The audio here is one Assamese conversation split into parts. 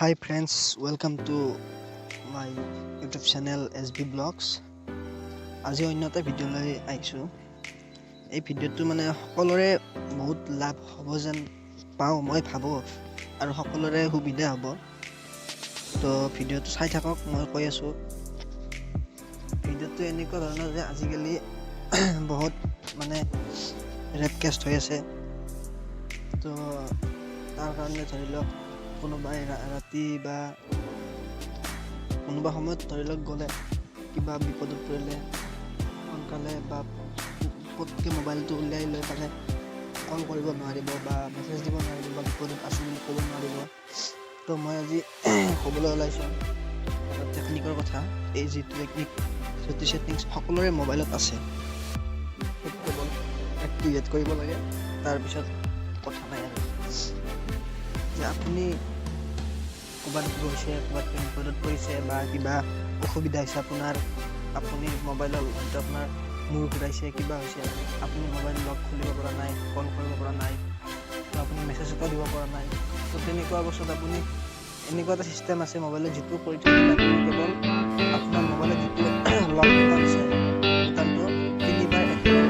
Hi friends, welcome to my YouTube channel SB Blogs. আজি অন্য এটা ভিডিঅ' লৈ আহিছোঁ। এই ভিডিঅ'টো মানে সকলোৰে বহুত লাভ হ'ব যেন পাওঁ মই ভাবোঁ আৰু সকলোৰে সুবিধা হ'ব। তো ভিডিঅ'টো চাই থাকক, মই কৈ আছোঁ। ভিডিঅ'টো এনেকুৱা ধৰণৰ যে আজিকালি বহুত মানে ৰেপ কেছ হৈ আছে। তো তাৰ কাৰণে ধৰি লওক কোনোবাই ৰাতি বা কোনোবা সময়ত ধৰি লওক গ'লে কিবা বিপদত পৰিলে সোনকালে বা পটকৈ মোবাইলটো উলিয়াই লৈ পেলাই কল কৰিব নোৱাৰিব বা মেছেজ দিব নোৱাৰিব বা বিপদত আছোঁ বুলি ক'ব নোৱাৰিব। তো মই আজি ক'বলৈ ওলাইছোঁ এটা টেকনিকৰ কথা। এই যিটো টেকনিক যিটো ছেটিংছ সকলোৰে মোবাইলত আছে, সেইটো কেৱল এক্টিভেট কৰিব লাগে, তাৰপিছত কথা নাই আৰু। যে আপুনি ক'ৰবাত গৈছে, ক'ৰবাত বিপদত পৰিছে বা কিবা অসুবিধা হৈছে আপুনি মোবাইলৰ হয়তো আপোনাৰ মূৰ ঘূৰাইছে, কিবা হৈছে, আপুনি মোবাইল লক খুলিব পৰা নাই, কল কৰিব পৰা নাই, তো আপুনি মেছেজ এটা দিব পৰা নাই। তো তেনেকুৱা অৱস্থাত আপুনি এনেকুৱা এটা ছিষ্টেম আছে মোবাইলত, যিটো কৰি থাকিলে আপুনি কেৱল আপোনাৰ মোবাইলত যিটো লক বুটান আছে, বুটানটো তিনিবাৰ একেবাৰে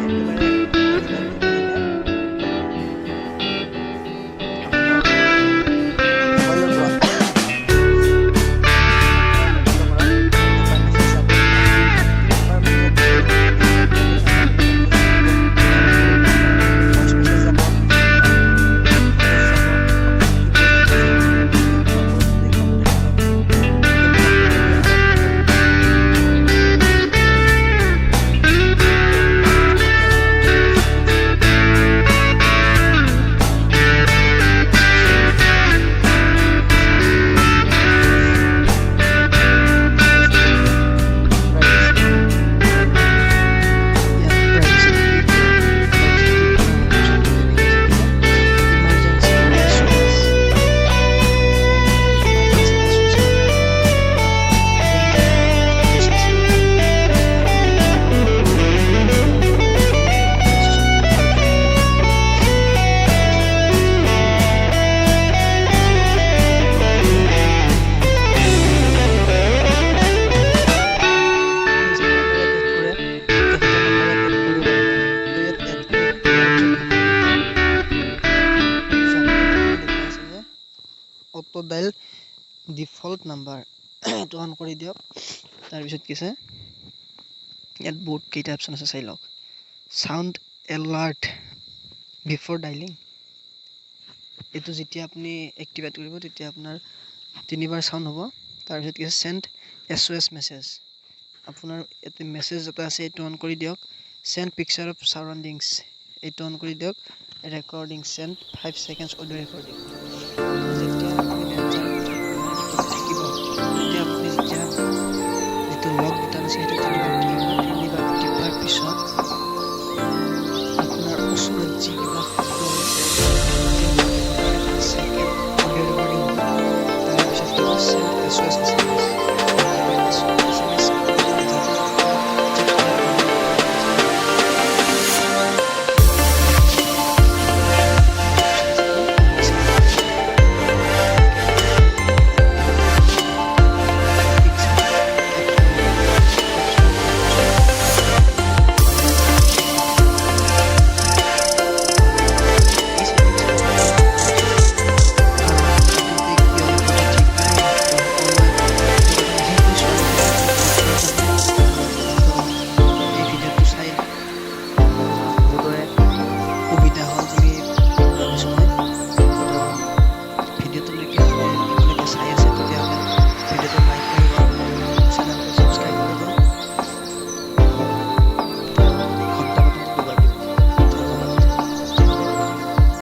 অটো ডাইল ডিফল্ট নাম্বাৰ এইটো অন কৰি দিয়ক। তাৰপিছত কি আছে, ইয়াত বহুত কেইটা অপশ্যন আছে, চাই লওক। চাউণ্ড এলাৰ্ট বিফৰ ডাইলিং, এইটো যেতিয়া আপুনি এক্টিভেট কৰিব তেতিয়া আপোনাৰ তিনিবাৰ চাউণ্ড হ'ব। তাৰপিছত কি আছে, চেণ্ড SOS মেছেজ, আপোনাৰ ইয়াতে মেছেজ এটা আছে, এইটো অন কৰি দিয়ক। চেণ্ড পিকচাৰ অফ চাৰাউণ্ডিংছ, এইটো অন কৰি দিয়ক। Recording send 5 seconds audio' recording,